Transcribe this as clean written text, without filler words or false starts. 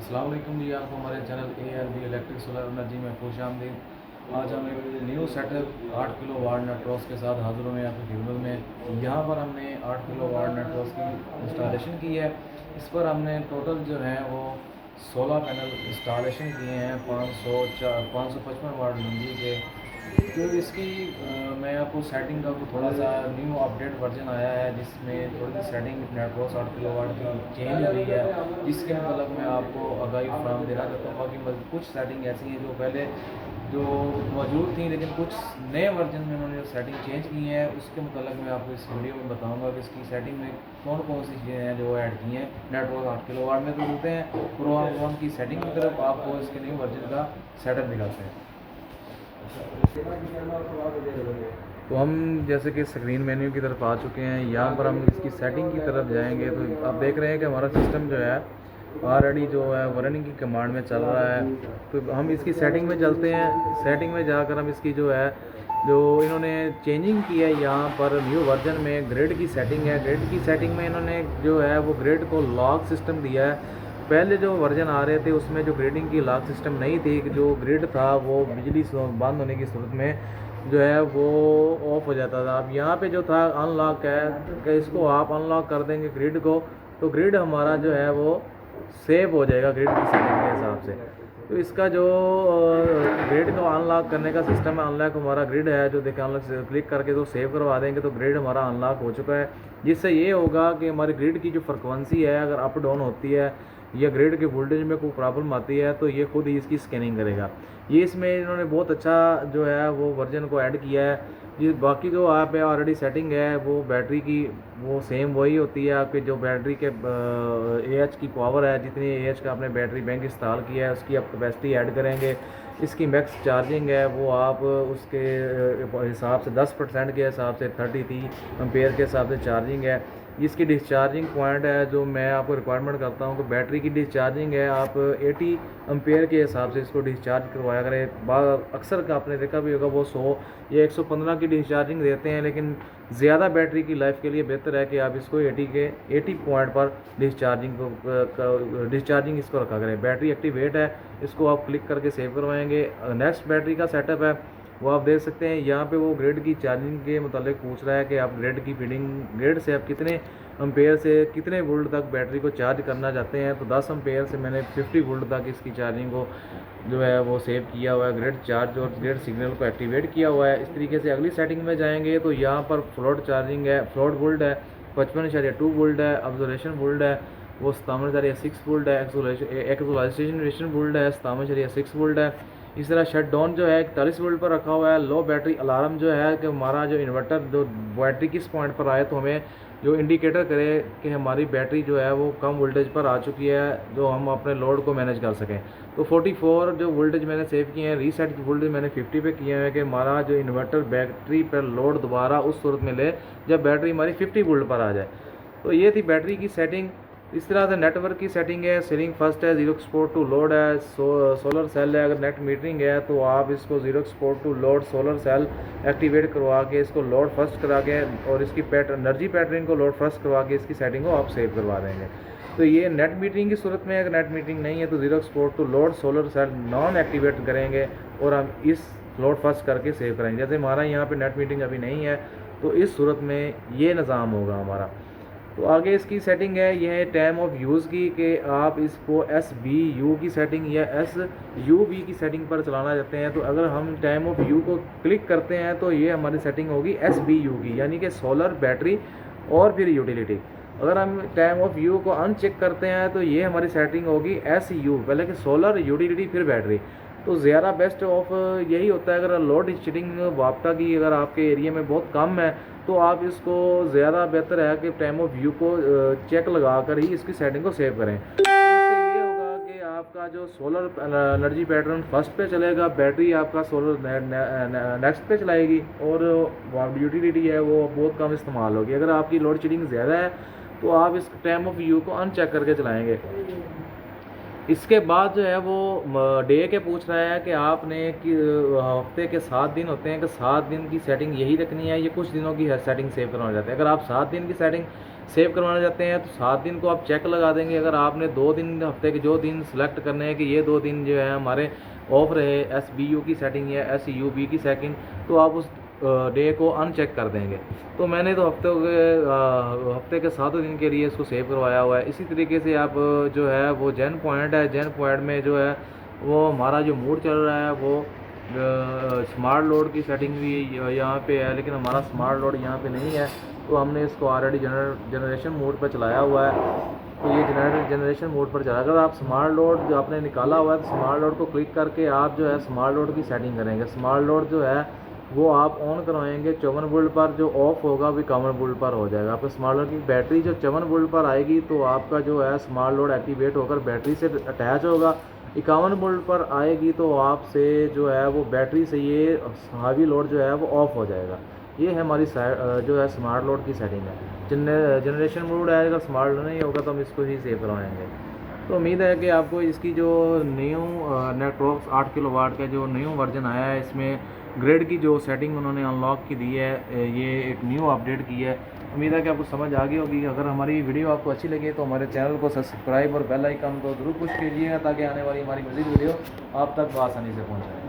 अस्सलाम वालेकुम जी, आपको हमारे channel ALB electric solar energy में खुश आमदीद। आज हम एक new setup 8 kilo watt network के साथ हाजिर हुए हैं आपकी खिदमत में। यहाँ पर हमने 8 किलो वाट नेटवर्क की इंस्टॉलेशन की है। इस पर हमने टोटल जो है वो 16 पैनल इंस्टॉलेशन किए हैं 555 वाट लंबी के। तो इसकी मैं आपको सेटिंग का थोड़ा सा न्यू अपडेट वर्जन आया है जिसमें थोड़ी सी सेटिंग नेटवर्क 8 किलो वाट की चेंज हुई है, जिसके मतलब मैं आपको आगाही फराहम देना चाहता हूँ। बाकी कुछ सेटिंग ऐसी हैं जो पहले जो मौजूद थी, लेकिन कुछ नए वर्जन में उन्होंने सेटिंग चेंज की है। उसके मतलब मैं आपको इस वीडियो में बताऊंगा कि इसकी सेटिंग में कौन कौन सी चीज़ें हैं जो ऐड की हैं नेटवर्क 8 किलो वाट में। तो मिलते हैं प्रोग्राम की सेटिंग की तरफ, आपको इसके न्यू वर्जन का सेटअप दिखाते हैं। तो हम जैसे कि स्क्रीन मेन्यू की तरफ आ चुके हैं। यहाँ पर हम इसकी सेटिंग की तरफ जाएंगे तो आप देख रहे हैं कि हमारा सिस्टम जो है ऑलरेडी जो है रनिंग की कमांड में चल रहा है। तो हम इसकी सेटिंग में चलते हैं। सेटिंग में जाकर हम इसकी जो है जो इन्होंने चेंजिंग की है यहाँ पर न्यू वर्जन में ग्रिड की सेटिंग है। ग्रिड की सेटिंग में इन्होंने जो है वो ग्रिड को लॉक सिस्टम दिया है। पहले जो वर्जन आ रहे थे उसमें जो ग्रिडिंग की लॉक सिस्टम नहीं थी, जो ग्रिड था वो बिजली बंद होने की सूरत में जो है वो ऑफ हो जाता था। अब यहाँ पे जो था अनलॉक है कि इसको आप अनलॉक कर देंगे ग्रिड को, तो ग्रिड हमारा जो है वो सेव हो जाएगा ग्रिड की सेटिंग के हिसाब से। तो इसका जो ग्रिड को अनलॉक करने का सिस्टम है, अनलॉक हमारा ग्रिड है जो देखें, अनलॉक क्लिक करके तो सेव करवा देंगे तो ग्रिड हमारा अनलॉक हो चुका है। जिससे ये होगा कि हमारी ग्रिड की जो फ्रिक्वेंसी है अगर अप डाउन होती है या ग्रिड के वोल्टेज में कोई प्रॉब्लम आती है तो ये खुद ही इसकी स्कैनिंग करेगा। ये इसमें इन्होंने बहुत अच्छा जो है वो वर्जन को ऐड किया है। ये बाकी जो आप है ऑलरेडी सेटिंग है वो बैटरी की वो सेम वही होती है। आपके जो बैटरी के AH की पावर है, जितनी AH का आपने बैटरी बैंक इंस्टॉल किया है उसकी आप कैपेसिटी ऐड करेंगे। इसकी मैक्स चार्जिंग है वो आप उसके हिसाब से 10% के हिसाब से 33 एम्पेयर के हिसाब से चार्जिंग है। इसकी डिस्चार्जिंग पॉइंट है जो मैं आपको रिक्वायरमेंट करता हूँ कि बैटरी की डिस्चार्जिंग है आप 80 एम्पेयर के हिसाब से इसको डिस्चार्ज करवाया करें। अक्सर का आपने देखा भी होगा वो 100 या 115 की डिस्चार्जिंग देते हैं, लेकिन ज़्यादा बैटरी की लाइफ के लिए बेहतर है कि आप इसको 80 पॉइंट पर डिस्चार्जिंग इसको रखा करें। बैटरी एक्टिवेट है, इसको आप क्लिक करके सेव करवाएंगे। नेक्स्ट बैटरी का सेटअप है वो आप देख सकते हैं। यहाँ पे वो ग्रिड की चार्जिंग के मुतालिक पूछ रहा है कि आप ग्रिड की फीडिंग ग्रिड से आप कितने एम्पेयर से कितने वोल्ट तक बैटरी को चार्ज करना चाहते हैं। तो 10 एम्पेयर से मैंने 50 वोल्ट तक इसकी चार्जिंग को जो है वो सेव किया हुआ है, ग्रिड चार्ज और ग्रिड सिग्नल को एक्टिवेट किया हुआ है। इस तरीके से अगली सेटिंग में जाएंगे तो यहाँ पर फ्लोट चार्जिंग है, फ्लोट वोल्ट है 55.2 वोल्ट है, ऑब्जर्वेशन वोल्ट है वो 57.6 वोल्ट है, एक्सोलाइजेशन वोल्ट है 57.6 वोल्ट है। इस तरह शट डाउन जो है 41 वोल्ट पर रखा हुआ है। लो बैटरी अलार्म जो है कि हमारा जो इन्वर्टर जो बैटरी किस पॉइंट पर आए तो हमें जो इंडिकेटर करे कि हमारी बैटरी जो है वो कम वोल्टेज पर आ चुकी है, जो हम अपने लोड को मैनेज कर सकें। तो 44 जो वोल्टेज मैंने सेव किए हैं, रीसेट वोल्टेज मैंने 50 पे किए हैं कि हमारा जो इन्वर्टर बैटरी पर लोड दोबारा उस सूरत में ले जब बैटरी हमारी 50 वोल्ट पर आ जाए। तो ये थी बैटरी की सेटिंग। इस तरह से नेटवर्क की सेटिंग है, सीलिंग फर्स्ट है, जीरो एक्सपोर्ट टू लोड है, सोलर सेल है। अगर नेट मीटरिंग है तो आप इसको zero export to load solar sell activate करवा के इसको लोड फर्स्ट करा के और इसकी एनर्जी पैटर्न को लोड फर्स्ट करवा के इसकी सेटिंग को आप सेव करवा देंगे। तो ये नेट मीटरिंग की सूरत में, अगर नेट मीटरिंग नहीं है तो zero export to load solar sell non activate करेंगे और हम इस लोड फर्स्ट करके सेव करेंगे। जैसे हमारा यहाँ पे नेट मीटरिंग अभी नहीं है तो इस सूरत में ये निज़ाम होगा हमारा। तो आगे इसकी सेटिंग है, यह है टाइम ऑफ यूज़ की कि आप इसको SBU की सेटिंग या SUB की सेटिंग पर चलाना चाहते हैं। तो अगर हम टाइम ऑफ यू को क्लिक करते हैं तो ये हमारी सेटिंग होगी SBU की, यानी कि सोलर बैटरी और फिर यूटिलिटी। अगर हम टाइम ऑफ यू को अनचेक करते हैं तो ये हमारी सेटिंग होगी SU, पहले कि सोलर यूटिलिटी फिर बैटरी। तो ज़्यादा बेस्ट ऑफ यही होता है अगर लोड शेडिंग वापटा की अगर आपके एरिया में बहुत कम है तो आप इसको ज़्यादा बेहतर है कि टाइम ऑफ व्यू को चेक लगा कर ही इसकी सेटिंग को सेव करें। तो इससे ये होगा कि आपका जो सोलर एनर्जी पैटर्न फर्स्ट पे चलेगा, बैटरी आपका सोलर नेक्स्ट पे चलाएगी और यूटिलिटी है वो बहुत कम इस्तेमाल होगी। अगर आपकी लोड शेडिंग ज़्यादा है तो आप इस टाइम ऑफ व्यू को अनचेक करके चलाएँगे। इसके बाद जो है वो डे के पूछ रहा है कि आपने कि हफ्ते के 7 दिन होते हैं कि 7 दिन की सेटिंग यही रखनी है, ये कुछ दिनों की सेटिंग सेव करना चाहते हैं। अगर आप 7 दिन की सेटिंग सेव करवाना चाहते हैं तो 7 दिन को आप चेक लगा देंगे। अगर आपने 2 दिन हफ्ते के जो दिन सेलेक्ट करने हैं कि ये 2 दिन जो है हमारे ऑफ रहे SBU की सेटिंग या SUB की सेटिंग, तो आप उस डे को अनचेक कर देंगे। तो मैंने तो हफ्ते के 7 दिन के लिए इसको सेव करवाया हुआ है। इसी तरीके से आप जो है वो जेन पॉइंट है, जेन पॉइंट में जो है वो हमारा जो मूड चल रहा है वो स्मार्ट लोड की सेटिंग भी यहाँ पे है, लेकिन हमारा स्मार्ट लोड यहाँ पे नहीं है, तो हमने इसको ऑलरेडी जनरेशन मोड पर चलाया हुआ है। तो ये जनरेशन मोड पर चला। अगर आप स्मार्ट लोड जो आपने निकाला हुआ है तो स्मार्ट लोड को क्लिक करके आप जो है स्मार्ट लोड की सेटिंग करेंगे। स्मार्ट लोड जो है वो आप ऑन करवाएंगे 54 वोल्ट पर, जो ऑफ होगा वो 51 वोल्ट पर हो जाएगा। आपका स्मार्ट लोड की बैटरी जो 54 वोल्ट पर आएगी तो आपका जो है स्मार्ट लोड एक्टिवेट होकर बैटरी से अटैच होगा। 51 वोल्ट पर आएगी तो आपसे जो है वो बैटरी से ये हावी लोड जो है वो ऑफ हो जाएगा। ये है हमारी जो है स्मार्ट लोड की सेटिंग है। जनरेशन मोड आएगा, स्मार्ट लोड नहीं होगा तो हम इसको ही सेव करवाएंगे। तो उम्मीद है कि आपको इसकी जो न्यू नेटवर्क्स 8 किलोवाट का जो न्यू वर्जन आया है, इसमें ग्रिड की जो सेटिंग उन्होंने अनलॉक की दी है, ये एक न्यू अपडेट की है। उम्मीद है कि आपको समझ आ गई होगी। अगर हमारी वीडियो आपको अच्छी लगी तो हमारे चैनल को सब्सक्राइब और बेल आइकन को जरूर पुश कीजिएगा ताकि आने वाली हमारी मज़ीद वीडियो आप तक आसानी से पहुँचाए।